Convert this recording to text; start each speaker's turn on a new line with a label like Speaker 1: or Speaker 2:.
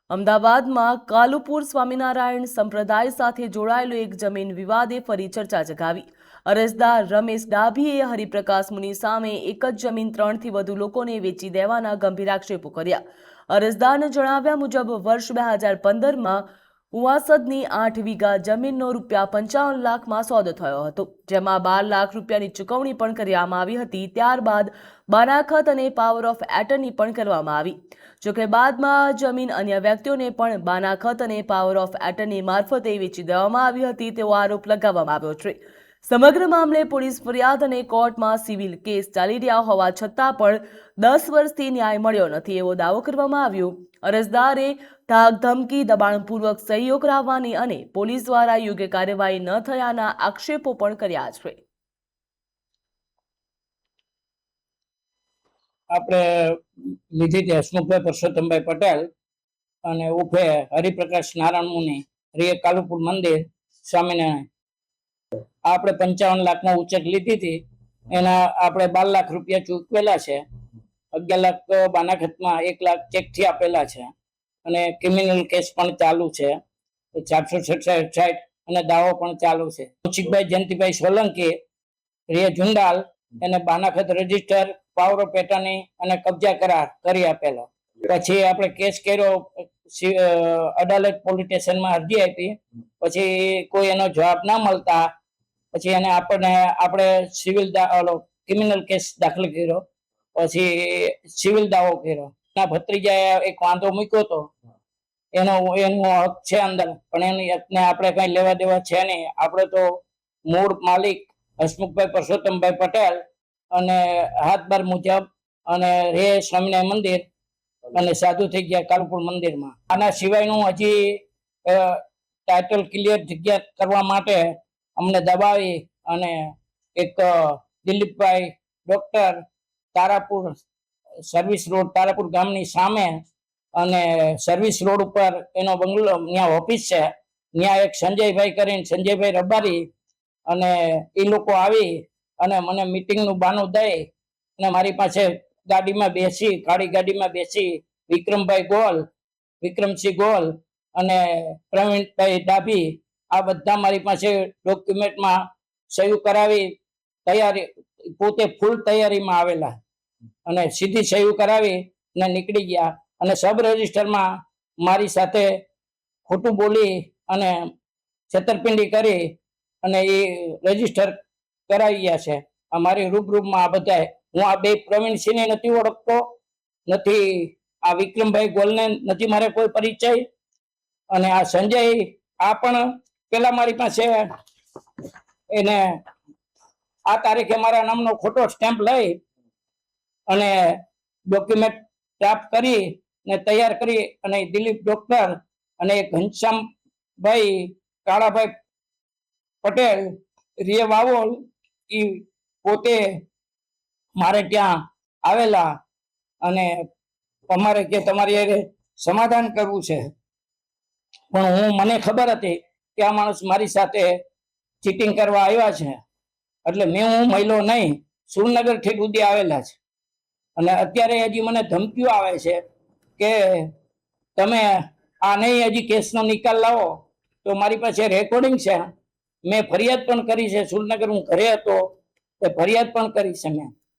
Speaker 1: અમદાવાદમાં કાલુપુર સ્વામિનારાયણ સંપ્રદાય સાથે જોડાયેલો એક જમીન વિવાદે ફરી ચર્ચા જગાવી। અરજદાર રમેશ ડાભીએ હરિપ્રકાશ મુનિ સામે એક જ જમીન 3થી વધુ લોકોને વેચી દેવાના ગંભીર આક્ષેપો કર્યા। અરજદારના જણાવ્યા મુજબ વર્ષ 2015માં ઉવાસદની 8 વીઘા જમીનનો ₹55 લાખમાં સોદો થયો હતો, જેમાં 12 લાખ રૂપિયાની ચૂકવણી પણ કરવામાં આવી હતી। ત્યારબાદ બાનાખત અને પાવર ઓફ એટર્ની પણ કરવામાં આવી। જોકે બાદમાં જમીન અન્ય વ્યક્તિઓને પણ બાનાખત અને પાવર ઓફ એટર્ની મારફતે વેચી દેવામાં આવી હતી તેવો આરોપ લગાવવામાં આવ્યો છે। સમગ્ર મામલે પોલીસ ફરિયાદ અને કોર્ટમાં સિવિલ કેસ ચાલી રહ્યા હોવા છતાં પણ 10 વર્ષથી ન્યાય મળ્યો નથી એવો દાવો કરવામાં આવ્યો। અરજદારે ધાક ધમકી, દબાણપૂર્વક સહીઓ કરાવવાની અને પોલીસ દ્વારા યોગ્ય કાર્યવાહી ન થયાના આક્ષેપો પણ કર્યા છે।
Speaker 2: આપણે લીધી હતી હસમુખભાઈ પરસોત્તમભાઈ પટેલ અને ઉર્ફે હરિપ્રકાશ નારાયણ મુનિ, રે કાલુપુર મંદિર, સ્વામિનારાયણ। આપણે 55 લાખમાં ઉચક લીધી હતી, એના આપણે 12 લાખ રૂપિયા ચૂકવેલા છે। 11 લાખ બાનાખતમાં 1 લાખ ચેકથી આપેલા છે અને ક્રિમિનલ કેસ પણ ચાલુ છે, 467 અને દાવો પણ ચાલુ છે। કૌશિકભાઈ જયંતિભાઈ સોલંકી, રે જુંડાલ, એને બાનાખત રજીસ્ટર, પાવર ઓફ એટર્ની અને કબજા કરાર કરી આપેલો। પછી આપણે કેસ કર્યો, અદાલત પોલીસ સ્ટેશનમાં અરજી આપી, પછી કોઈ એનો જવાબ ના મળતા પછી એને આપણે સિવિલ ક્રિમિનલ કેસ દાખલ કર્યો, પછી સિવિલ દાવો કર્યો। ના ભત્રીજાએ એક વાંધો મૂક્યો હતો, એનો હક છે અંદર, પણ એની હકને આપણે કઈ લેવા દેવા છે નહીં। આપણે તો મૂળ માલિક હસમુખભાઈ પરસોત્તમભાઈ પટેલ અને હાથબાર મુજબ અને રે સ્વામિનારાયણ મંદિર અને સાધુ થઈ ગયા કાલુપુર મંદિરમાં। આના સિવાયનું હજી ટાઇટલ ક્લિયર જગ્યા કરવા માટે અમને દબાવી અને એક દિલીપભાઈ doctor, Tarapur service road, Tarapur ગામની સામે અને સર્વિસ રોડ ઉપર એનો બંગલો, ત્યાં ઓફિસ છે, ત્યાં એક સંજયભાઈ કરીને, સંજયભાઈ રબારી, અને એ લોકો આવી અને મને મીટિંગનું બાનું દઈ અને મારી પાસે ગાડીમાં બેસી, કાળી ગાડીમાં બેસી વિક્રમસિંહ ગોલ અને પ્રવીણભાઈ ડાભી, આ બધા મારી પાસે ડોક્યુમેન્ટમાં સહી કરાવી તૈયારી, પોતે ફૂલ તૈયારીમાં આવેલા અને સીધી સહી કરાવી ને નીકળી ગયા અને સબ રજિસ્ટરમાં મારી સાથે ખોટું બોલી અને છેતરપિંડી કરી અને એ રજીસ્ટર કરાવી ગયા છે। અમારી રૂબરૂમાં આ બધા, હું આ બે પ્રવીણસિંહને નથી ઓળખતો, નથી આ વિક્રમભાઈ ગોલને નથી મારે કોઈ પરિચય, અને આ સંજય આ પણ પેલા મારી પાસે એને આ તારીખે મારા નામનો ખોટો સ્ટેમ્પ લઈ અને ડોક્યુમેન્ટ પ્રાપ્ત કરી ને તૈયાર કરી અને દિલીપ ડોક્ટર અને ઘનશ્યામભાઈ કાળાભાઈ પટેલ, રે વાવોલ, એ પોતે મારે ત્યાં આવેલા અને અમારે કે તમારે સમાધાન કરવું છે, પણ મને ખબર હતી કે આ માણસ મારી સાથે ચીટિંગ કરવા આવ્યા છે, એટલે હું મહિલો નહીં, સુરનગર થી સુધી આવેલા છે અને અત્યારે હજી મને ધમકીઓ આવે છે કે તમે આ નહીં હજી કેસનો નિકાલ લાવો તો મારી પાસે રેકોર્ડિંગ છે, મેં ફરિયાદ પણ કરી છે, સુરનગર હું ઘરે હતો તે ફરિયાદ પણ કરી છે મેં।